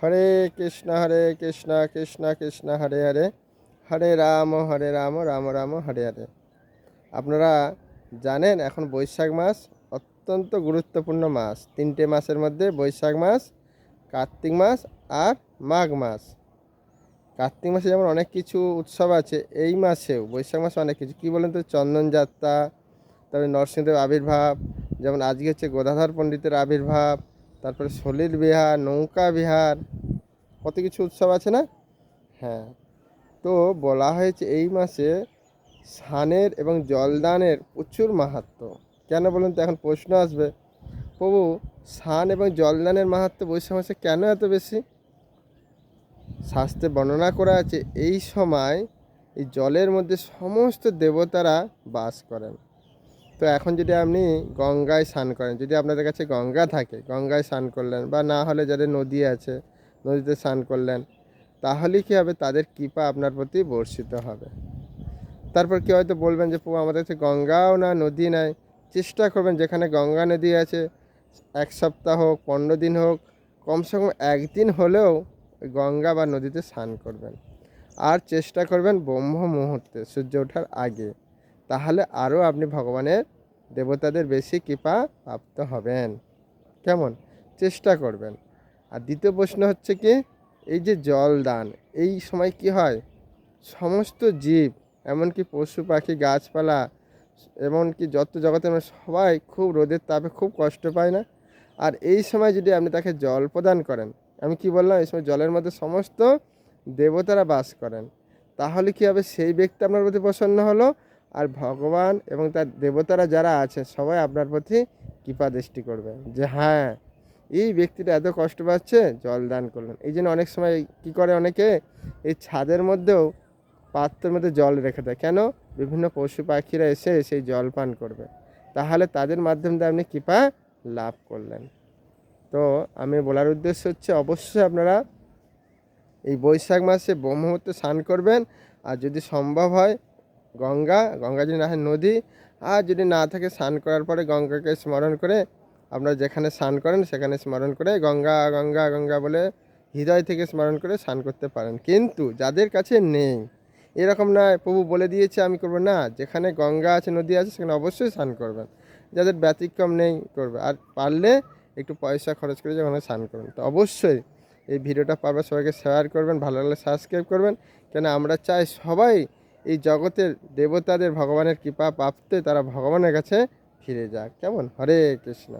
হরে কৃষ্ণ কৃষ্ণ কৃষ্ণ হরে হরে, হরে রাম রাম রাম হরে হরে। আপনারা জানেন এখন বৈশাখ মাস অত্যন্ত গুরুত্বপূর্ণ মাস। তিনটে মাসের মধ্যে বৈশাখ মাস, কার্তিক মাস আর মাঘ মাস। কার্তিক মাসে যেমন অনেক কিছু উৎসব আছে, এই মাসেও বৈশাখ মাসে অনেক কিছু। কী বলেন তো, চন্দন যাত্রা, তারপরে নরসিংহদেব আবির্ভাব, যেমন আজকে হচ্ছে গদাধর পণ্ডিতের আবির্ভাব, তারপরে সলিল বিহার, নৌকা বিহার, কত কিছু উৎসব আছে না? হ্যাঁ, তো বলা হয়েছে এই মাসে স্নানের এবং জলদানের প্রচুর মাহাত্ম্য। কেন বলুন তো? এখন প্রশ্ন আসবে, প্রভু স্নান এবং জলদানের মাহাত্ম্য বৈশাখ মাসে কেন এত বেশি? শাস্ত্রে বর্ণনা করা আছে এই সময় এই জলের মধ্যে সমস্ত দেবতারা বাস করেন। তো এখন যদি আপনি গঙ্গায় স্নান করেন, যদি আপনাদের কাছে গঙ্গা থাকে, গঙ্গায় স্নান করলেন, বা না হলে যাদের নদী আছে নদীতে স্নান করলেন, তাহলে কী হবে? তাদের কৃপা আপনার প্রতি বর্ষিত হবে। তারপর কি হয়তো বলবেন যে প্রভু আমাদের কাছে গঙ্গাও না, নদী নাই। চেষ্টা করবেন যেখানে গঙ্গা নদী আছে, 1 সপ্তাহ হোক, 15 দিন হোক, কমসে কম একদিন হলেও ওই গঙ্গা বা নদীতে স্নান করবেন। আর চেষ্টা করবেন ব্রহ্ম মুহূর্তে, সূর্য ওঠার আগে। তাহলে আরও আপনি ভগবানের দেবতাদের বেশি কৃপা প্রাপ্ত হবেন। কেমন? চেষ্টা করবেন। আর দ্বিতীয় প্রশ্ন হচ্ছে কি, এই যে জল দান, এই সময় কি হয়, সমস্ত জীব, এমনকি পশু পাখি গাছপালা, এমনকি যত জগতের মানুষ সবাই খুব রোদের তাপে খুব কষ্ট পায় না? আর এই সময় যদি আপনি তাকে জল প্রদান করেন, আমি কি বললাম, এই সময় জলের মধ্যে সমস্ত দেবতারা বাস করেন, তাহলে কি হবে? সেই ব্যক্তি আপনার প্রতি প্রসন্ন হলো, আর ভগবান এবং তার দেবতারা যারা আছে সবাই আপনার প্রতি কৃপা দৃষ্টি করবে যে হ্যাঁ, এই ব্যক্তিটা এত কষ্ট পাচ্ছে, জল দান করলেন। এই জন্য অনেক সময় কি করে অনেকে, এই ছাদের মধ্যেও পাত্রের মধ্যে জল রেখে দেয়। কেন? বিভিন্ন পশু পাখিরা এসে সেই জল পান করবে। তাহলে তাদের মাধ্যম দিয়ে আপনি কৃপা লাভ করলেন। তো আমি বলার উদ্দেশ্য হচ্ছে, অবশ্যই আপনারা এই বৈশাখ মাসে ব্রহ্মমুহূর্তে স্নান করবেন। আর যদি সম্ভব হয় গঙ্গা যদি না হয় নদী, আর যদি না থাকে স্নান করার পরে গঙ্গাকে স্মরণ করে, আপনারা যেখানে স্নান করেন সেখানে স্মরণ করে গঙ্গা গঙ্গা গঙ্গা বলে হৃদয় থেকে স্মরণ করে স্নান করতে পারেন। কিন্তু যাদের কাছে নেই, এরকম নয় প্রভু বলে দিয়েছে আমি করবো না, যেখানে গঙ্গা আছে নদী আছে সেখানে অবশ্যই স্নান করবেন। যাদের ব্যতিক্রম নেই করবে, আর পারলে একটু পয়সা খরচ করে যখন স্নান করবেন। তো অবশ্যই এই ভিডিওটা পারবে সবাইকে শেয়ার করবেন, ভালো লাগলে সাবস্ক্রাইব করবেন। কেন আমরা চাই সবাই এই জগতের দেবতাদের ভগবানের কৃপা প্রাপ্তে তারা ভগবানের কাছে ফিরে যাক। কেমন? হরে কৃষ্ণ।